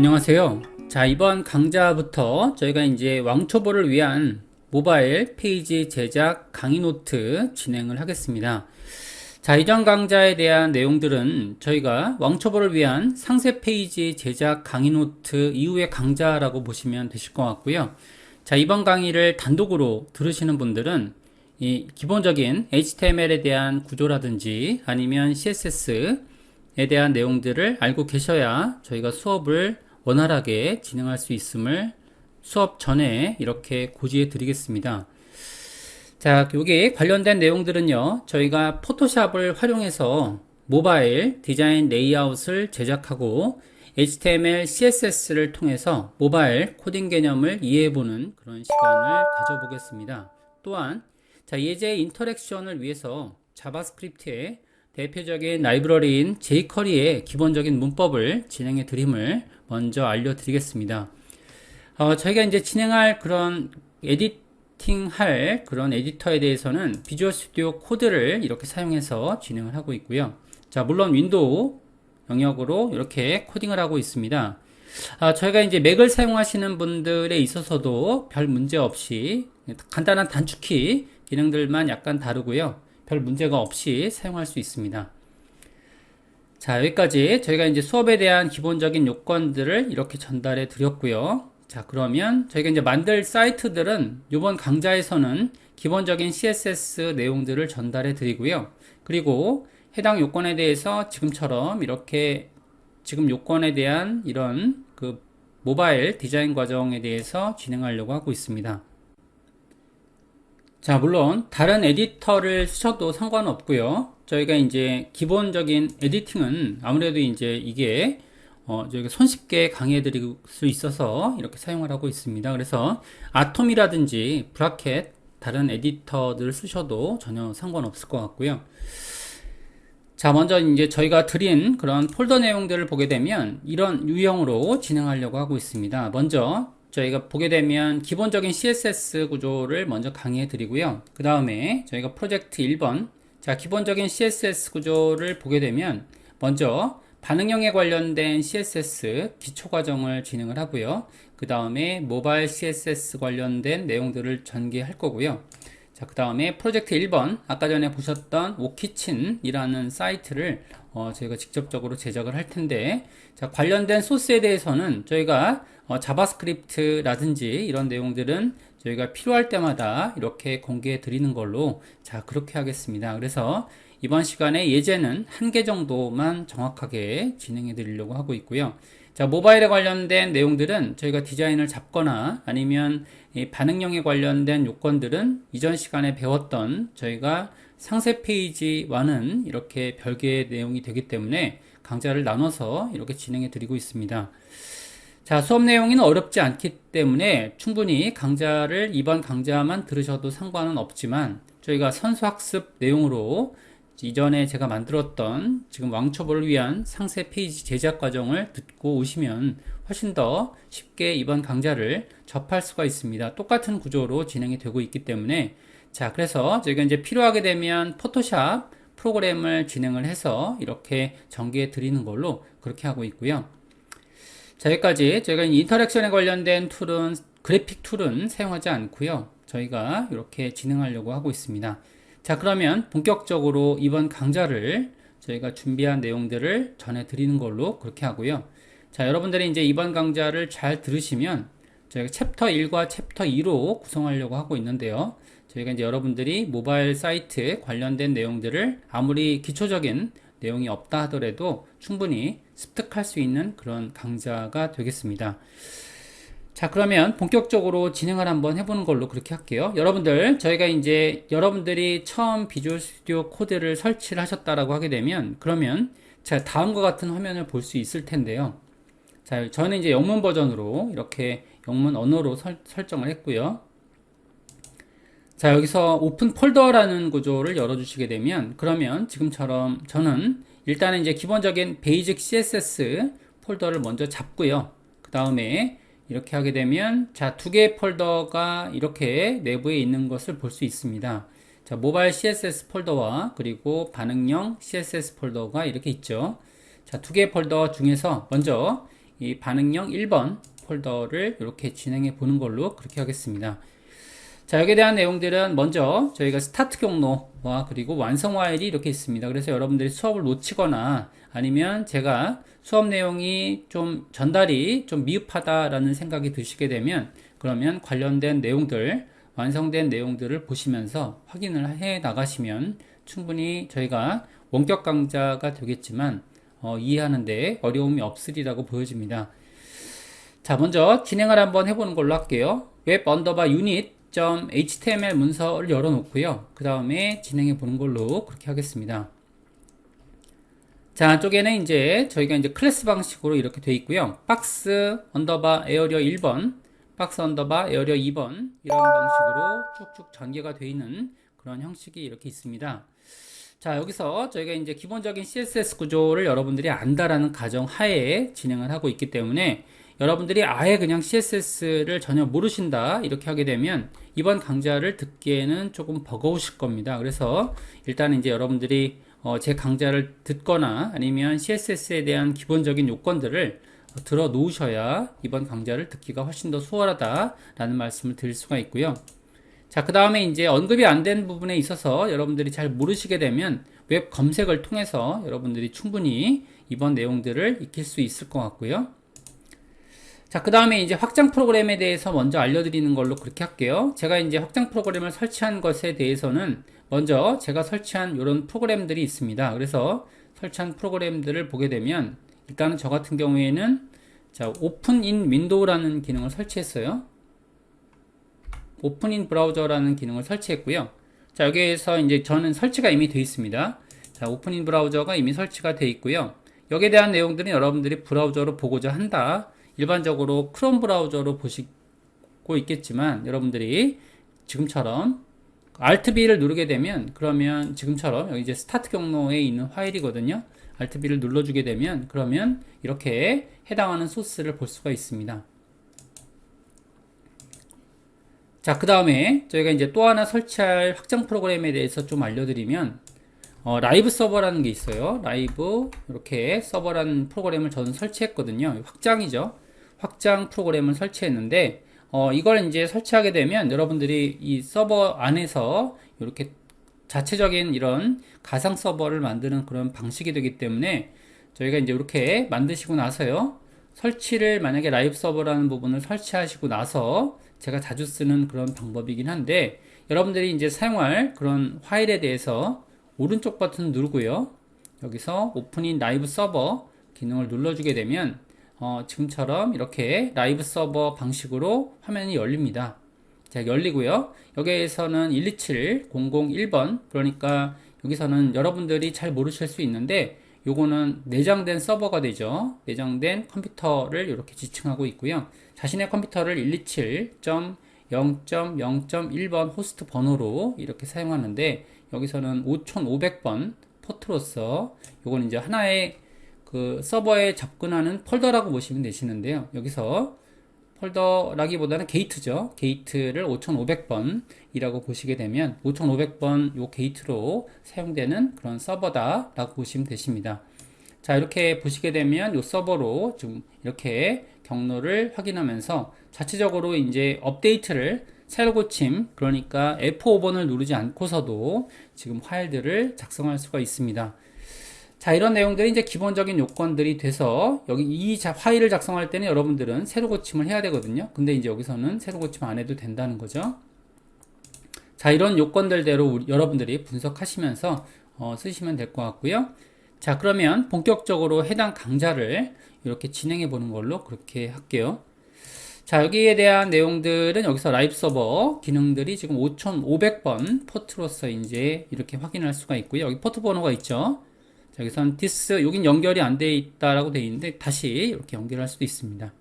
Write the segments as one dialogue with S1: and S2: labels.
S1: 안녕하세요. 자, 이번 강좌부터 저희가 이제 왕초보를 위한 모바일 페이지 제작 강의 노트 진행을 하겠습니다. 자, 이전 강좌에 대한 내용들은 저희가 왕초보를 위한 상세 페이지 제작 강의 노트 이후의 강좌라고 보시면 되실 것 같고요. 자, 이번 강의를 단독으로 들으시는 분들은 이 기본적인 HTML에 대한 구조라든지 아니면 CSS에 대한 내용들을 알고 계셔야 저희가 수업을 원활하게 진행할 수 있음을 수업 전에 이렇게 고지해 드리겠습니다. 자, 여기 관련된 내용들은요, 저희가 포토샵을 활용해서 모바일 디자인 레이아웃을 제작하고 HTML, CSS를 통해서 모바일 코딩 개념을 이해해보는 그런 시간을 가져보겠습니다. 또한 자, 예제 인터랙션을 위해서 자바스크립트의 대표적인 라이브러리인 jQuery의 기본적인 문법을 진행해 드림을 먼저 알려드리겠습니다. 저희가 이제 진행할 그런 에디팅할 그런 에디터에 대해서는 비주얼 스튜디오 코드를 이렇게 사용해서 진행을 하고 있고요. 자, 물론 윈도우 영역으로 이렇게 코딩을 하고 있습니다. 저희가 이제 맥을 사용하시는 분들에 있어서도 별 문제 없이 간단한 단축키 기능들만 약간 다르고요. 별 문제가 없이 사용할 수 있습니다. 자, 여기까지 저희가 이제 수업에 대한 기본적인 요건들을 이렇게 전달해 드렸고요. 자, 그러면 저희가 이제 만들 사이트들은 이번 강좌에서는 기본적인 CSS 내용들을 전달해 드리고요. 그리고 해당 요건에 대해서 지금처럼 이렇게 지금 요건에 대한 이런 그 모바일 디자인 과정에 대해서 진행하려고 하고 있습니다. 자, 물론 다른 에디터를 쓰셔도 상관없고요. 저희가 이제 기본적인 에디팅은 아무래도 이제 이게 저희가 손쉽게 강의해 드릴 수 있어서 이렇게 사용을 하고 있습니다. 그래서 아톰이라든지 브라켓 다른 에디터들을 쓰셔도 전혀 상관없을 것 같고요. 자, 먼저 이제 저희가 드린 그런 폴더 내용들을 보게 되면 이런 유형으로 진행하려고 하고 있습니다. 먼저 저희가 보게 되면 기본적인 CSS 구조를 먼저 강의해 드리고요. 그 다음에 저희가 프로젝트 1번, 자, 기본적인 CSS 구조를 보게 되면 먼저 반응형에 관련된 CSS 기초 과정을 진행을 하고요. 그 다음에 모바일 CSS 관련된 내용들을 전개할 거고요. 자, 그 다음에 프로젝트 1번, 아까 전에 보셨던 오키친이라는 사이트를 저희가 직접적으로 제작을 할 텐데, 자, 관련된 소스에 대해서는 저희가 자바스크립트라든지 이런 내용들은 저희가 필요할 때마다 이렇게 공개해 드리는 걸로, 자, 그렇게 하겠습니다. 그래서 이번 시간에 예제는 한 개 정도만 정확하게 진행해 드리려고 하고 있고요. 자, 모바일에 관련된 내용들은 저희가 디자인을 잡거나 아니면 이 반응형에 관련된 요건들은 이전 시간에 배웠던 저희가 상세 페이지와는 이렇게 별개의 내용이 되기 때문에 강좌를 나눠서 이렇게 진행해 드리고 있습니다. 자, 수업 내용은 어렵지 않기 때문에 충분히 강좌를 이번 강좌만 들으셔도 상관은 없지만 저희가 선수학습 내용으로 이전에 제가 만들었던 지금 왕초보를 위한 상세 페이지 제작 과정을 듣고 오시면 훨씬 더 쉽게 이번 강좌를 접할 수가 있습니다. 똑같은 구조로 진행이 되고 있기 때문에 자, 그래서 저희가 이제 필요하게 되면 포토샵 프로그램을 진행을 해서 이렇게 전개해 드리는 걸로 그렇게 하고 있고요. 자, 여기까지 저희가 인터랙션에 관련된 툴은 그래픽 툴은 사용하지 않고요. 저희가 이렇게 진행하려고 하고 있습니다. 자, 그러면 본격적으로 이번 강좌를 저희가 준비한 내용들을 전해 드리는 걸로 그렇게 하고요. 자, 여러분들이 이제 이번 강좌를 잘 들으시면 저희가 챕터 1과 챕터 2로 구성하려고 하고 있는데요. 저희가 이제 여러분들이 모바일 사이트 관련된 내용들을 아무리 기초적인 내용이 없다 하더라도 충분히 습득할 수 있는 그런 강좌가 되겠습니다. 자, 그러면 본격적으로 진행을 한번 해보는 걸로 그렇게 할게요. 여러분들, 저희가 이제 여러분들이 처음 비주얼 스튜디오 코드를 설치를 하셨다라고 하게 되면 그러면 자, 다음과 같은 화면을 볼 수 있을 텐데요. 자, 저는 이제 영문 버전으로 이렇게 영문 언어로 설정을 했고요. 자, 여기서 오픈 폴더라는 구조를 열어주시게 되면 그러면 지금처럼 저는 일단은 이제 기본적인 베이직 CSS 폴더를 먼저 잡고요. 그 다음에 이렇게 하게 되면 자, 두 개의 폴더가 이렇게 내부에 있는 것을 볼 수 있습니다. 자, 모바일 CSS 폴더와 그리고 반응형 CSS 폴더가 이렇게 있죠. 자, 두 개의 폴더 중에서 먼저 이 반응형 1번 폴더를 이렇게 진행해 보는 걸로 그렇게 하겠습니다. 자, 여기에 대한 내용들은 먼저 저희가 스타트 경로와 그리고 완성 화일이 이렇게 있습니다. 그래서 여러분들이 수업을 놓치거나 아니면 제가 수업 내용이 좀 전달이 좀 미흡하다라는 생각이 드시게 되면 그러면 관련된 내용들, 완성된 내용들을 보시면서 확인을 해 나가시면 충분히 저희가 원격 강좌가 되겠지만 이해하는데 어려움이 없으리라고 보여집니다. 자, 먼저 진행을 한번 해보는 걸로 할게요. 웹 언더바 유닛 .html 문서를 열어놓고요. 그 다음에 진행해 보는 걸로 그렇게 하겠습니다. 자, 안쪽에는 이제 저희가 이제 클래스 방식으로 이렇게 되어 있고요. 박스 언더바 에어리어 1번, 박스 언더바 에어리어 2번 이런 방식으로 쭉쭉 전개가 되어 있는 그런 형식이 이렇게 있습니다. 자, 여기서 저희가 이제 기본적인 CSS 구조를 여러분들이 안다라는 가정 하에 진행을 하고 있기 때문에 여러분들이 아예 그냥 CSS를 전혀 모르신다 이렇게 하게 되면 이번 강좌를 듣기에는 조금 버거우실 겁니다. 그래서 일단 이제 여러분들이 제 강좌를 듣거나 아니면 CSS에 대한 기본적인 요건들을 들어 놓으셔야 이번 강좌를 듣기가 훨씬 더 수월하다라는 말씀을 드릴 수가 있고요. 자, 그 다음에 이제 언급이 안 된 부분에 있어서 여러분들이 잘 모르시게 되면 웹 검색을 통해서 여러분들이 충분히 이번 내용들을 익힐 수 있을 것 같고요. 자, 그 다음에 이제 확장 프로그램에 대해서 먼저 알려드리는 걸로 그렇게 할게요. 제가 이제 확장 프로그램을 설치한 것에 대해서는 먼저 제가 설치한 이런 프로그램들이 있습니다. 그래서 설치한 프로그램들을 보게 되면 일단은 저 같은 경우에는 자, 오픈 인 윈도우라는 기능을 설치했어요. 오픈 인 브라우저라는 기능을 설치했고요. 자, 여기에서 이제 저는 설치가 이미 되어 있습니다. 자, 오픈 인 브라우저가 이미 설치가 되어 있고요. 여기에 대한 내용들은 여러분들이 브라우저로 보고자 한다. 일반적으로 크롬 브라우저로 보시고 있겠지만 여러분들이 지금처럼 Alt-B를 누르게 되면 그러면 지금처럼 여기 이제 스타트 경로에 있는 파일이거든요. Alt-B를 눌러주게 되면 그러면 이렇게 해당하는 소스를 볼 수가 있습니다. 자, 그 다음에 저희가 이제 또 하나 설치할 확장 프로그램에 대해서 좀 알려드리면 라이브 서버라는 게 있어요. 라이브 이렇게 서버라는 프로그램을 저는 설치했거든요. 확장이죠. 확장 프로그램을 설치했는데 이걸 이제 설치하게 되면 여러분들이 이 서버 안에서 이렇게 자체적인 이런 가상 서버를 만드는 그런 방식이 되기 때문에 저희가 이제 이렇게 만드시고 나서요. 설치를 만약에 라이브 서버라는 부분을 설치하시고 나서 제가 자주 쓰는 그런 방법이긴 한데 여러분들이 이제 사용할 그런 파일에 대해서 오른쪽 버튼 누르고요. 여기서 오픈인 라이브 서버 기능을 눌러주게 되면 지금처럼 이렇게 라이브 서버 방식으로 화면이 열립니다. 자, 열리고요. 여기에서는 127001번 그러니까 여기서는 여러분들이 잘 모르실 수 있는데 요거는 내장된 서버가 되죠. 내장된 컴퓨터를 이렇게 지칭하고 있고요. 자신의 컴퓨터를 127.0.0.1번 호스트 번호로 이렇게 사용하는데 여기서는 5500번 포트로서 요건 이제 하나의 그 서버에 접근하는 폴더라고 보시면 되시는데요. 여기서 폴더라기보다는 게이트죠. 게이트를 5500번 이라고 보시게 되면 5500번 요 게이트로 사용되는 그런 서버다 라고 보시면 되십니다. 자, 이렇게 보시게 되면 요 서버로 좀 이렇게 경로를 확인하면서 자체적으로 이제 업데이트를 새로 고침, 그러니까 F5번을 누르지 않고서도 지금 파일들을 작성할 수가 있습니다. 자, 이런 내용들이 이제 기본적인 요건들이 돼서 여기 이 파일을 작성할 때는 여러분들은 새로 고침을 해야 되거든요. 근데 이제 여기서는 새로 고침 안 해도 된다는 거죠. 자, 이런 요건들대로 여러분들이 분석하시면서 쓰시면 될 것 같고요. 자, 그러면 본격적으로 해당 강좌를 이렇게 진행해 보는 걸로 그렇게 할게요. 자, 여기에 대한 내용들은 여기서 라이브 서버 기능들이 지금 5500번 포트로서 이제 이렇게 확인할 수가 있고요. 여기 포트 번호가 있죠. 자, 여기선 this, 여긴 연결이 안 돼 있다라고 돼 있는데 다시 이렇게 연결할 수도 있습니다.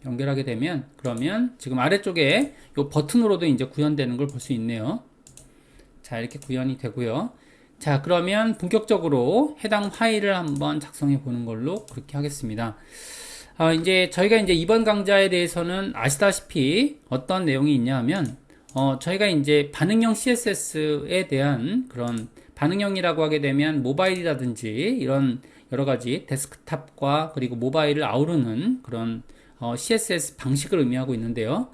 S1: 연결하게 되면 그러면 지금 아래쪽에 이 버튼으로도 이제 구현되는 걸 볼 수 있네요. 자, 이렇게 구현이 되고요. 자, 그러면 본격적으로 해당 파일을 한번 작성해 보는 걸로 그렇게 하겠습니다. 이제 저희가 이제 이번 강좌에 대해서는 아시다시피 어떤 내용이 있냐 하면 저희가 이제 반응형 CSS에 대한 그런 반응형이라고 하게 되면 모바일이라든지 이런 여러 가지 데스크탑과 그리고 모바일을 아우르는 그런 CSS 방식을 의미하고 있는데요.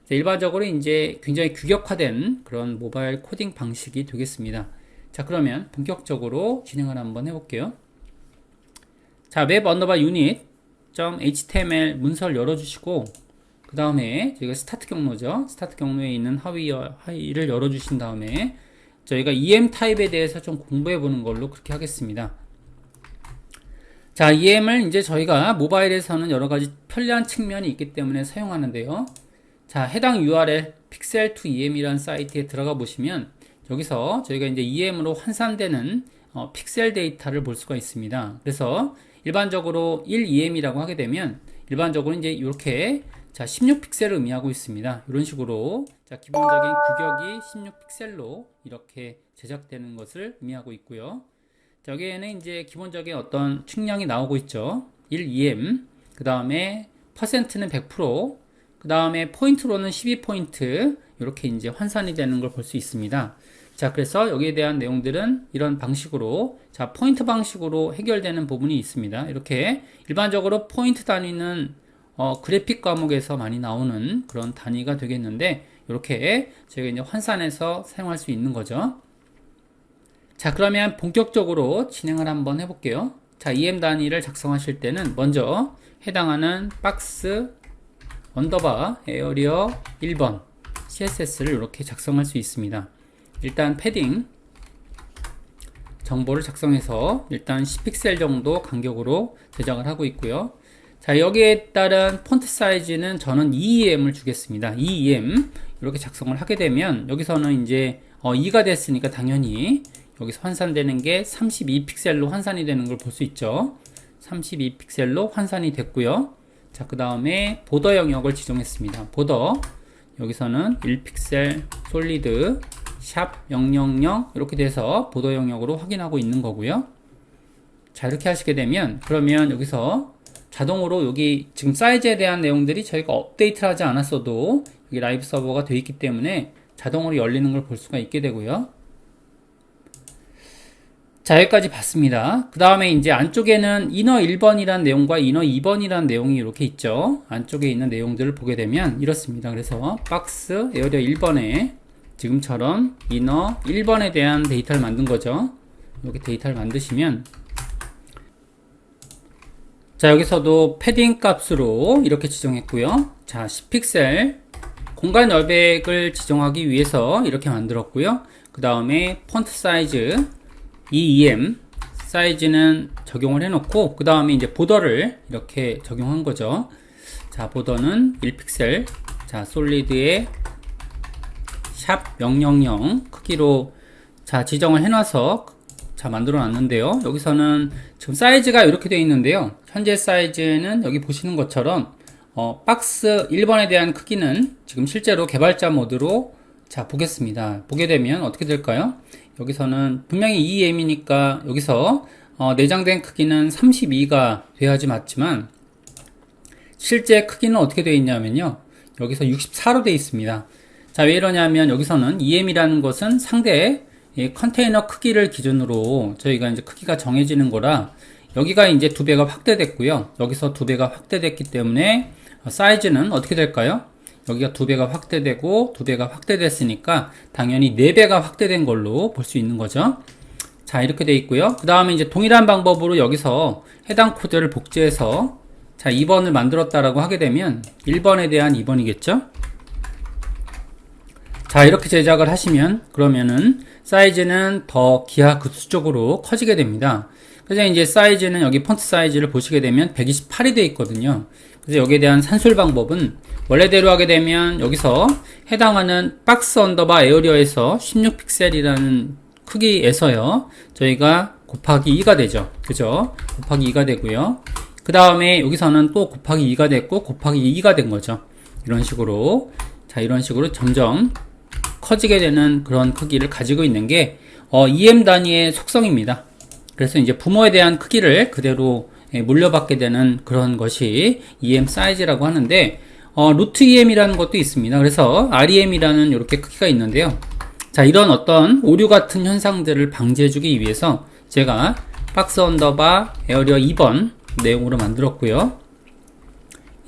S1: 일반적으로 이제 굉장히 규격화된 그런 모바일 코딩 방식이 되겠습니다. 자, 그러면 본격적으로 진행을 한번 해볼게요. 자, 웹 언더바 유닛 .html 문서를 열어주시고, 그 다음에 저희가 스타트 경로죠. 스타트 경로에 있는 하위를 열어주신 다음에 저희가 EM 타입에 대해서 좀 공부해 보는 걸로 그렇게 하겠습니다. 자, EM을 이제 저희가 모바일에서는 여러 가지 편리한 측면이 있기 때문에 사용하는데요. 자, 해당 URL pixel2em이라는 사이트에 들어가 보시면 여기서 저희가 이제 EM으로 환산되는 픽셀 데이터를 볼 수가 있습니다. 그래서 일반적으로 1EM이라고 하게 되면 일반적으로 이제 이렇게 자 16픽셀을 의미하고 있습니다. 이런 식으로 자 기본적인 규격이 16픽셀로 이렇게 제작되는 것을 의미하고 있고요. 자, 여기에는 이제 기본적인 어떤 측량이 나오고 있죠. 1EM, 그 다음에 퍼센트는 100%, 그 다음에 포인트로는 12포인트 이렇게 이제 환산이 되는 걸 볼 수 있습니다. 자, 그래서 여기에 대한 내용들은 이런 방식으로 자 포인트 방식으로 해결되는 부분이 있습니다. 이렇게 일반적으로 포인트 단위는 그래픽 과목에서 많이 나오는 그런 단위가 되겠는데 이렇게 저희가 이제 환산해서 사용할 수 있는 거죠. 자, 그러면 본격적으로 진행을 한번 해볼게요. 자, EM 단위를 작성하실 때는 먼저 해당하는 박스 언더바 에어리어 1번 CSS를 이렇게 작성할 수 있습니다. 일단 패딩 정보를 작성해서 일단 10픽셀 정도 간격으로 제작을 하고 있고요. 자, 여기에 따른 폰트 사이즈는 저는 2EM을 주겠습니다. 2EM 이렇게 작성을 하게 되면 여기서는 이제 2가 됐으니까 당연히 여기서 환산되는 게 32픽셀로 환산이 되는 걸 볼 수 있죠. 32픽셀로 환산이 됐고요. 자, 그 다음에 보더 영역을 지정했습니다. 보더 여기서는 1픽셀 솔리드 샵 000 이렇게 돼서 보더 영역으로 확인하고 있는 거고요. 자, 이렇게 하시게 되면 그러면 여기서 자동으로 여기 지금 사이즈에 대한 내용들이 저희가 업데이트를 하지 않았어도 여기 라이브 서버가 되어 있기 때문에 자동으로 열리는 걸 볼 수가 있게 되고요. 자, 여기까지 봤습니다. 그 다음에 이제 안쪽에는 이너 1번이라는 내용과 이너 2번이라는 내용이 이렇게 있죠. 안쪽에 있는 내용들을 보게 되면 이렇습니다. 그래서 박스 에어리어 1번에 지금처럼 이너 1번에 대한 데이터를 만든 거죠. 이렇게 데이터를 만드시면 자, 여기서도 패딩 값으로 이렇게 지정했고요. 자, 10픽셀 공간 여백을 지정하기 위해서 이렇게 만들었고요. 그 다음에 폰트 사이즈 2EM 사이즈는 적용을 해놓고 그 다음에 이제 보더를 이렇게 적용한 거죠. 자, 보더는 1픽셀 자 솔리드에 샵 000 크기로 자 지정을 해놔서 자 만들어 놨는데요. 여기서는 지금 사이즈가 이렇게 되어 있는데요. 현재 사이즈는 여기 보시는 것처럼 박스 1번에 대한 크기는 지금 실제로 개발자 모드로 자 보겠습니다. 보게 되면 어떻게 될까요? 여기서는 분명히 2M이니까 여기서 내장된 크기는 32가 돼야지 맞지만 실제 크기는 어떻게 되어 있냐면요. 여기서 64로 되어 있습니다. 자, 왜 이러냐면 여기서는 EM이라는 것은 상대 컨테이너 크기를 기준으로 저희가 이제 크기가 정해지는 거라 여기가 이제 2배가 확대됐고요. 여기서 2배가 확대됐기 때문에 사이즈는 어떻게 될까요? 여기가 2배가 확대되고 2배가 확대됐으니까 당연히 4배가 확대된 걸로 볼 수 있는 거죠. 자, 이렇게 돼 있고요. 그 다음에 이제 동일한 방법으로 여기서 해당 코드를 복제해서 자 2번을 만들었다라고 하게 되면 1번에 대한 2번이겠죠. 자, 이렇게 제작을 하시면 그러면은 사이즈는 더 기하급수적으로 커지게 됩니다. 그래서 이제 사이즈는 여기 폰트 사이즈를 보시게 되면 128이 되어 있거든요. 그래서 여기에 대한 산술 방법은 원래대로 하게 되면 여기서 해당하는 박스 언더바 에어리어에서 16픽셀이라는 크기에서요 저희가 곱하기 2가 되죠. 그죠? 곱하기 2가 되고요. 그 다음에 여기서는 또 곱하기 2가 됐고 곱하기 2가 된 거죠. 이런 식으로 자 이런 식으로 점점 커지게 되는 그런 크기를 가지고 있는 게 EM 단위의 속성입니다. 그래서 이제 부모에 대한 크기를 그대로 물려받게 되는 그런 것이 EM 사이즈라고 하는데 루트 EM이라는 것도 있습니다. 그래서 REM이라는 이렇게 크기가 있는데요. 자, 이런 어떤 오류 같은 현상들을 방지해주기 위해서 제가 박스 언더바 에어리어 2번 내용으로 만들었고요.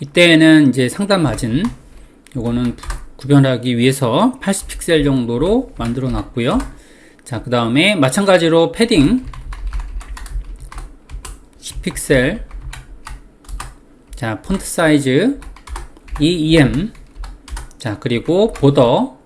S1: 이때는 이제 상단 마진 요거는 구별하기 위해서 80픽셀 정도로 만들어 놨고요. 자, 그 다음에 마찬가지로 패딩 10픽셀, 자, 폰트 사이즈 2em, 자, 그리고 보더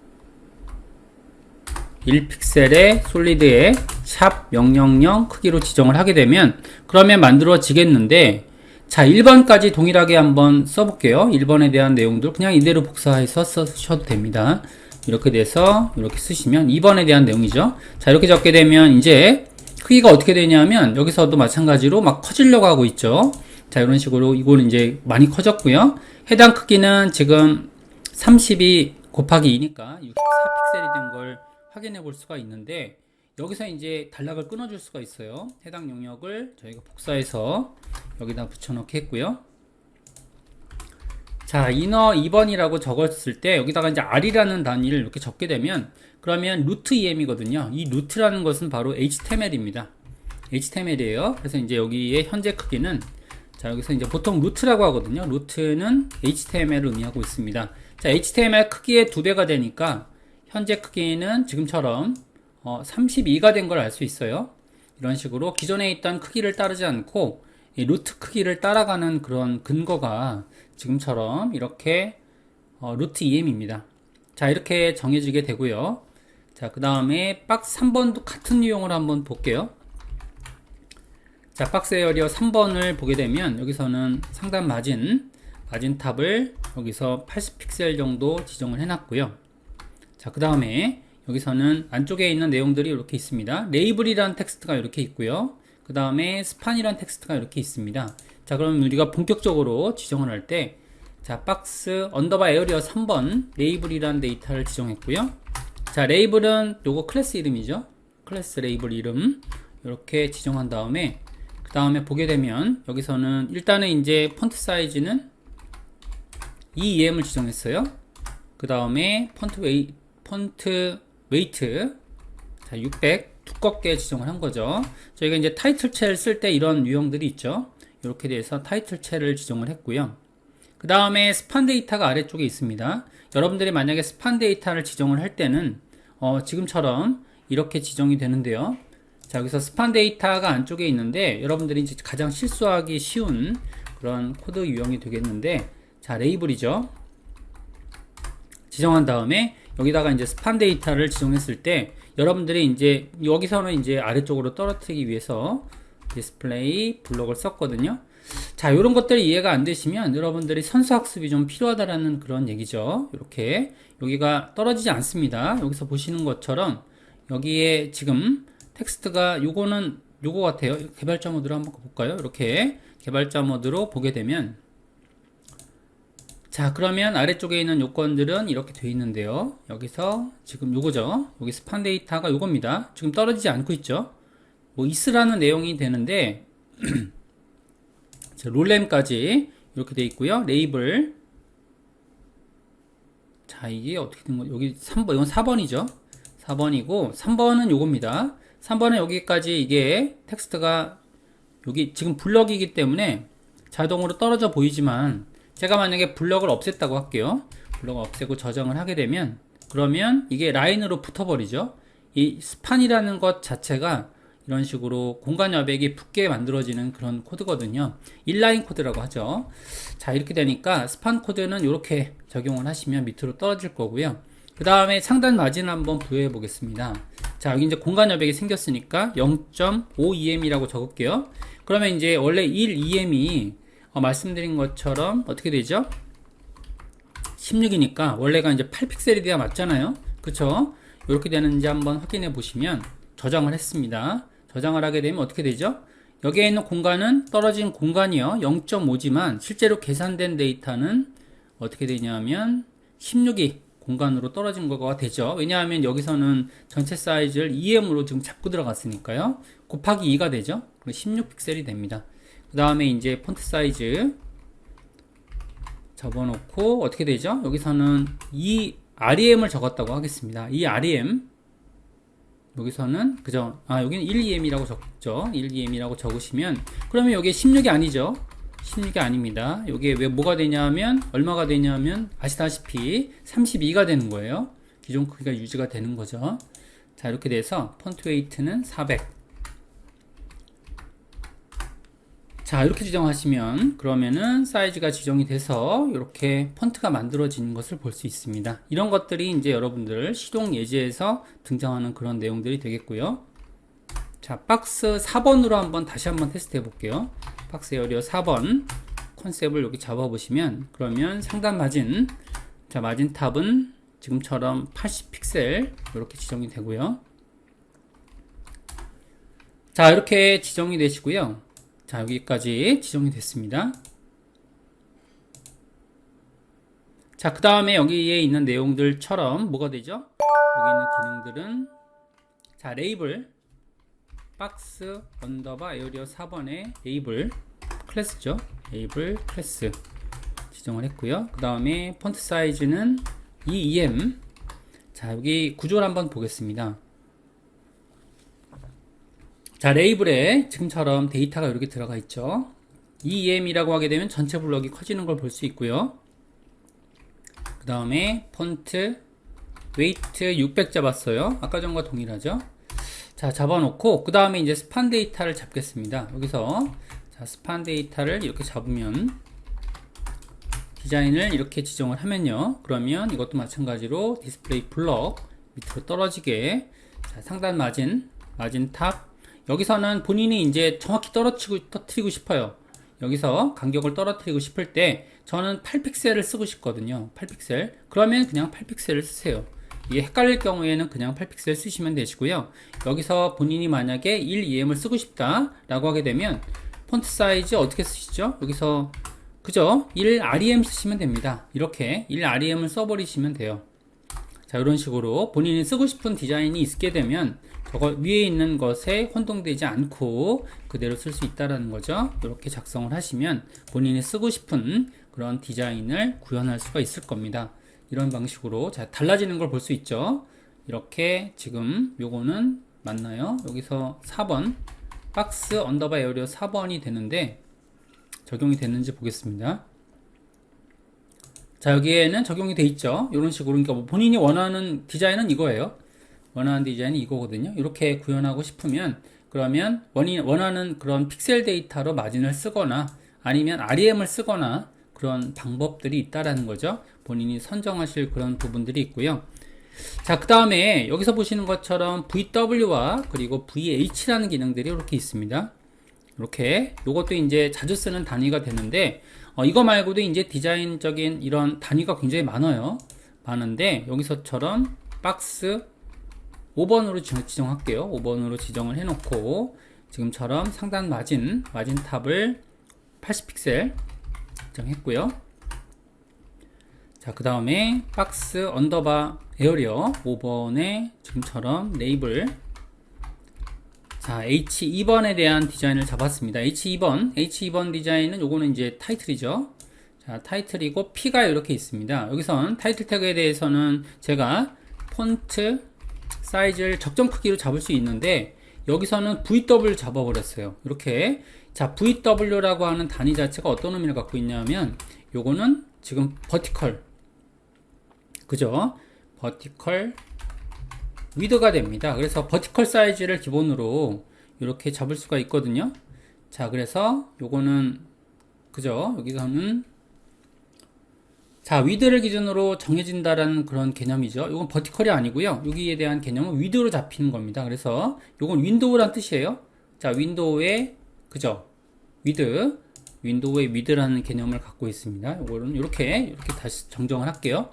S1: 1픽셀의 솔리드에 샵 000 크기로 지정을 하게 되면 그러면 만들어지겠는데, 자, 1번까지 동일하게 한번 써볼게요. 1번에 대한 내용들 그냥 이대로 복사해서 쓰셔도 됩니다. 이렇게 돼서 이렇게 쓰시면 2번에 대한 내용이죠. 자, 이렇게 적게 되면 이제 크기가 어떻게 되냐면 여기서도 마찬가지로 막 커지려고 하고 있죠. 자, 이런 식으로 이거는 이제 많이 커졌고요. 해당 크기는 지금 32 곱하기 2니까 64픽셀이 된 걸 확인해 볼 수가 있는데, 여기서 이제 단락을 끊어줄 수가 있어요. 해당 영역을 저희가 복사해서 여기다 붙여넣기 했고요. 자, 이너 2번이라고 적었을 때 여기다가 이제 R이라는 단위를 이렇게 적게 되면 그러면 루트 EM이거든요. 이 루트라는 것은 바로 HTML입니다. HTML이에요. 그래서 이제 여기에 현재 크기는, 자, 여기서 이제 보통 루트라고 하거든요. 루트는 HTML을 의미하고 있습니다. 자, HTML 크기의 2배가 되니까 현재 크기는 지금처럼 32가 된 걸 알 수 있어요. 이런 식으로 기존에 있던 크기를 따르지 않고 이 루트 크기를 따라가는 그런 근거가 지금처럼 이렇게 루트 EM입니다. 자, 이렇게 정해지게 되고요. 자, 그 다음에 박스 3번도 같은 유형으로 한번 볼게요. 자, 박스 에어리어 3번을 보게 되면 여기서는 상단 마진 탑을 여기서 80픽셀 정도 지정을 해놨고요. 자, 그 다음에 여기서는 안쪽에 있는 내용들이 이렇게 있습니다. 레이블이라는 텍스트가 이렇게 있고요. 그 다음에 스판이라는 텍스트가 이렇게 있습니다. 자, 그럼 우리가 본격적으로 지정을 할 때, 자, 박스 언더바 에어리어 3번 레이블이라는 데이터를 지정했고요. 자, 레이블은 요거 클래스 이름이죠. 클래스 레이블 이름 이렇게 지정한 다음에 그 다음에 보게 되면 여기서는 일단은 이제 폰트 사이즈는 EM을 지정했어요. 그 다음에 폰트 웨이트, 자, 600 두껍게 지정을 한 거죠. 저희가 이제 타이틀 첼 쓸 때 이런 유형들이 있죠. 이렇게 돼서 타이틀 첼을 지정을 했고요. 그 다음에 스판 데이터가 아래쪽에 있습니다. 여러분들이 만약에 스판 데이터를 지정을 할 때는 지금처럼 이렇게 지정이 되는데요. 자, 여기서 스판 데이터가 안쪽에 있는데 여러분들이 이제 가장 실수하기 쉬운 그런 코드 유형이 되겠는데, 자, 레이블이죠. 지정한 다음에 여기다가 이제 스판 데이터를 지정했을 때 여러분들이 이제 여기서는 이제 아래쪽으로 떨어뜨리기 위해서 디스플레이 블록을 썼거든요. 자, 이런 것들이 이해가 안 되시면 여러분들이 선수학습이 좀 필요하다라는 그런 얘기죠. 이렇게 여기가 떨어지지 않습니다. 여기서 보시는 것처럼 여기에 지금 텍스트가 요거는 요거 같아요. 개발자 모드로 한번 볼까요? 이렇게 개발자 모드로 보게 되면, 자, 그러면 아래쪽에 있는 요건들은 이렇게 되어 있는데요. 여기서 지금 요거죠. 여기 스판 데이터가 요겁니다. 지금 떨어지지 않고 있죠. 뭐 있으라는 내용이 되는데 자, 롤램까지 이렇게 되어 있고요. 레이블, 자, 이게 어떻게 된 거죠? 여기 3번, 이건 4번이죠. 4번이고 3번은 요겁니다. 3번은 여기까지 이게 텍스트가 여기 지금 블럭이기 때문에 자동으로 떨어져 보이지만, 제가 만약에 블럭을 없앴다고 할게요. 블럭을 없애고 저장을 하게 되면 그러면 이게 라인으로 붙어버리죠. 이 스판이라는 것 자체가 이런 식으로 공간 여백이 붙게 만들어지는 그런 코드거든요. 인라인 코드라고 하죠. 자, 이렇게 되니까 스판 코드는 이렇게 적용을 하시면 밑으로 떨어질 거고요. 그 다음에 상단 마진을 한번 부여해 보겠습니다. 자, 여기 이제 공간 여백이 생겼으니까 0.5em이라고 적을게요. 그러면 이제 원래 1em이 말씀드린 것처럼 어떻게 되죠? 16이니까 원래가 이제 8픽셀이 돼야 맞잖아요. 그쵸? 이렇게 되는지 한번 확인해 보시면, 저장을 했습니다. 저장을 하게 되면 어떻게 되죠? 여기에 있는 공간은 떨어진 공간이요 0.5지만 실제로 계산된 데이터는 어떻게 되냐면 16이 공간으로 떨어진 거가 되죠. 왜냐하면 여기서는 전체 사이즈를 EM으로 지금 잡고 들어갔으니까요. 곱하기 2가 되죠. 16픽셀이 됩니다. 그 다음에 이제 폰트 사이즈 접어놓고 어떻게 되죠? 여기서는 이 REM을 적었다고 하겠습니다. 이 REM 여기서는 그죠? 여기는 1EM이라고 적죠. 1EM이라고 적으시면 그러면 여기에 16이 아니죠. 16이 아닙니다. 여기에 왜 뭐가 되냐면 얼마가 되냐면 아시다시피 32가 되는 거예요. 기존 크기가 유지가 되는 거죠. 자, 이렇게 돼서 폰트 웨이트는 400. 자, 이렇게 지정하시면 그러면은 사이즈가 지정이 돼서 이렇게 폰트가 만들어지는 것을 볼 수 있습니다. 이런 것들이 이제 여러분들 시동 예제에서 등장하는 그런 내용들이 되겠고요. 자, 박스 4번으로 다시 한번 테스트 해 볼게요. 박스 에어리어 4번 컨셉을 여기 잡아 보시면 그러면 상단 마진, 자, 마진 탑은 지금처럼 80픽셀 이렇게 지정이 되고요. 자, 이렇게 지정이 되시고요. 자, 여기까지 지정이 됐습니다. 자, 그 다음에 여기에 있는 내용들처럼 뭐가 되죠? 여기 있는 기능들은 자, 레이블 박스 언더바 에어리어 4번의 레이블 클래스죠. 레이블 클래스 지정을 했고요. 그 다음에 폰트 사이즈는 EEM. 자, 여기 구조를 한번 보겠습니다. 자, 레이블에 지금처럼 데이터가 이렇게 들어가 있죠. EM이라고 하게 되면 전체 블럭이 커지는 걸 볼 수 있고요. 그 다음에 폰트 웨이트 600 잡았어요. 아까 전과 동일하죠. 자, 잡아놓고 그 다음에 이제 스판 데이터를 잡겠습니다. 여기서 자, 스판 데이터를 이렇게 잡으면 디자인을 이렇게 지정을 하면요. 그러면 이것도 마찬가지로 디스플레이 블럭 밑으로 떨어지게 자, 상단 마진 탑 여기서는 본인이 이제 정확히 떨어뜨리고 싶어요. 여기서 간격을 떨어뜨리고 싶을 때 저는 8픽셀을 쓰고 싶거든요. 8픽셀. 그러면 그냥 8픽셀을 쓰세요. 이게 헷갈릴 경우에는 그냥 8픽셀 쓰시면 되시고요. 여기서 본인이 만약에 1EM을 쓰고 싶다 라고 하게 되면 폰트 사이즈 어떻게 쓰시죠? 여기서 그죠? 1REM 쓰시면 됩니다. 이렇게 1REM을 써버리시면 돼요. 자, 이런 식으로 본인이 쓰고 싶은 디자인이 있게 되면 저거 위에 있는 것에 혼동되지 않고 그대로 쓸 수 있다라는 거죠. 이렇게 작성을 하시면 본인이 쓰고 싶은 그런 디자인을 구현할 수가 있을 겁니다. 이런 방식으로 자, 달라지는 걸 볼 수 있죠. 이렇게 지금 요거는 맞나요? 여기서 4번 박스 언더바 에어리어 4번이 되는데 적용이 됐는지 보겠습니다. 자, 여기에는 적용이 돼 있죠. 이런 식으로 그러니까 뭐 본인이 원하는 디자인은 이거예요. 원하는 디자인이 이거거든요. 이렇게 구현하고 싶으면 그러면 원하는 그런 픽셀 데이터로 마진을 쓰거나 아니면 REM을 쓰거나 그런 방법들이 있다라는 거죠. 본인이 선정하실 그런 부분들이 있고요. 자, 그 다음에 여기서 보시는 것처럼 VW와 그리고 VH라는 기능들이 이렇게 있습니다. 이렇게 요것도 이제 자주 쓰는 단위가 되는데 이거 말고도 이제 디자인적인 이런 단위가 굉장히 많은데 여기서처럼 박스 5번으로 지정할게요. 5번으로 지정을 해놓고 지금처럼 상단 마진 탑을 80픽셀 지정했고요. 자, 그 다음에 박스 언더바 에어리어 5번에 지금처럼 레이블 자, H2번에 대한 디자인을 잡았습니다. H2번 디자인은 요거는 이제 타이틀이죠. 자, 타이틀이고 P가 이렇게 있습니다. 여기선 타이틀 태그에 대해서는 제가 폰트 사이즈를 적정 크기로 잡을 수 있는데 여기서는 VW 잡아버렸어요. 이렇게 자, VW라고 하는 단위 자체가 어떤 의미를 갖고 있냐면 요거는 지금 버티컬 그죠? 버티컬 위드가 됩니다. 그래서 버티컬 사이즈를 기본으로 이렇게 잡을 수가 있거든요. 자, 그래서 요거는 그죠? 여기서는 자, 위드를 기준으로 정해진다라는 그런 개념이죠. 이건 버티컬이 아니고요. 여기에 대한 개념은 위드로 잡히는 겁니다. 그래서 이건 윈도우란 뜻이에요. 자, 윈도우의 그죠? 윈도우의 위드라는 개념을 갖고 있습니다. 이거는 이렇게 다시 정정을 할게요.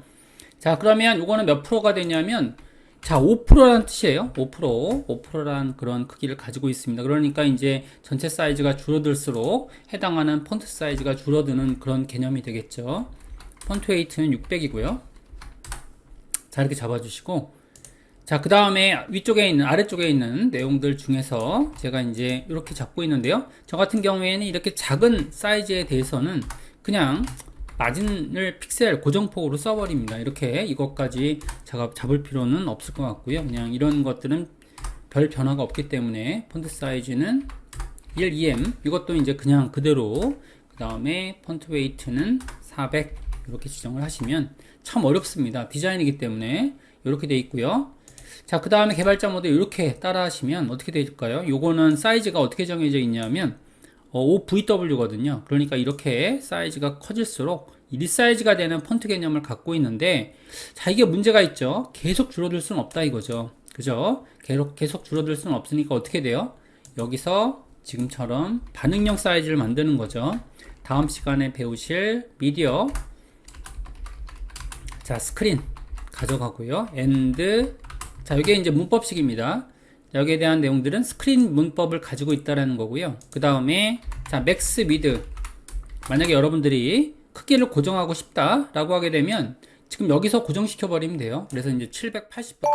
S1: 자, 그러면 이거는 몇 프로가 되냐면 자, 5%라는 뜻이에요. 5%란 그런 크기를 가지고 있습니다. 그러니까 이제 전체 사이즈가 줄어들수록 해당하는 폰트 사이즈가 줄어드는 그런 개념이 되겠죠. 폰트 웨이트는 600이고요. 자, 이렇게 잡아주시고 자, 그 다음에 아래쪽에 있는 내용들 중에서 제가 이제 이렇게 잡고 있는데요. 저 같은 경우에는 이렇게 작은 사이즈에 대해서는 그냥 마진을 픽셀 고정폭으로 써버립니다. 이렇게 이것까지 잡을 필요는 없을 것 같고요. 그냥 이런 것들은 별 변화가 없기 때문에 폰트 사이즈는 1em 이것도 이제 그냥 그대로, 그 다음에 폰트 웨이트는 400 이렇게 지정을 하시면, 참 어렵습니다. 디자인이기 때문에 이렇게 돼 있고요. 자, 그 다음에 개발자 모드 이렇게 따라 하시면 어떻게 될까요? 요거는 사이즈가 어떻게 정해져 있냐면 OVW거든요. 그러니까 이렇게 사이즈가 커질수록 리사이즈가 되는 폰트 개념을 갖고 있는데, 자, 이게 문제가 있죠. 계속 줄어들 수는 없다 이거죠. 그죠? 계속 줄어들 수는 없으니까 어떻게 돼요? 여기서 지금처럼 반응형 사이즈를 만드는 거죠. 다음 시간에 배우실 미디어, 자, 스크린 가져가고요. and, 자, 이게 이제 문법식입니다. 여기에 대한 내용들은 스크린 문법을 가지고 있다라는 거고요. 그 다음에 자, 맥스 미드, 만약에 여러분들이 크기를 고정하고 싶다라고 하게 되면 지금 여기서 고정시켜 버리면 돼요. 그래서 이제 780부터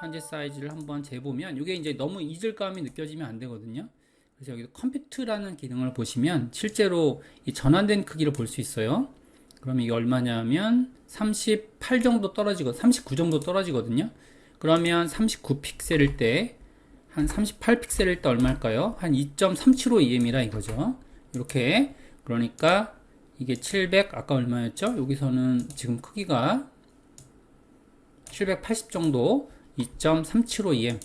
S1: 현재 사이즈를 한번 재보면 이게 이제 너무 이질감이 느껴지면 안 되거든요. 그래서 여기 컴퓨트라는 기능을 보시면 실제로 이 전환된 크기를 볼 수 있어요. 그러면 이게 얼마냐면 38 정도 떨어지고 39 정도 떨어지거든요. 그러면 39 픽셀일 때, 한 38 픽셀일 때 얼마일까요? 한 2.375em이라 이거죠. 이렇게. 그러니까 이게 700, 아까 얼마였죠? 여기서는 지금 크기가 780 정도, 2.375em,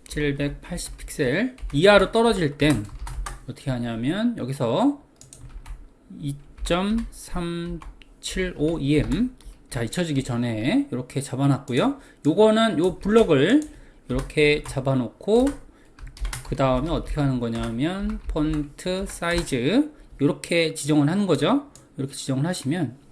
S1: 780 픽셀 이하로 떨어질 땐 어떻게 하냐면 여기서 2.375em, 자, 잊혀지기 전에 이렇게 잡아놨고요. 요거는 요 블럭을 이렇게 잡아놓고, 그 다음에 어떻게 하는 거냐면 폰트 사이즈 이렇게 지정을 하는 거죠. 이렇게 지정을 하시면,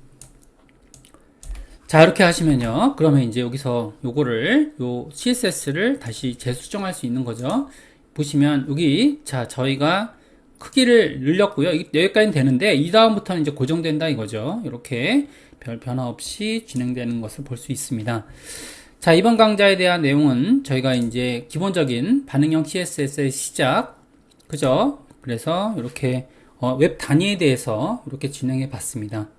S1: 자, 이렇게 하시면요, 그러면 이제 여기서 요거를, 요 CSS를 다시 재수정할 수 있는 거죠. 보시면 여기, 자, 저희가 크기를 늘렸고요. 여기까지는 되는데 이 다음부터는 이제 고정된다 이거죠. 이렇게 별 변화 없이 진행되는 것을 볼 수 있습니다. 자, 이번 강좌에 대한 내용은 저희가 이제 기본적인 반응형 CSS의 시작, 그죠? 그래서 이렇게 웹 단위에 대해서 이렇게 진행해 봤습니다.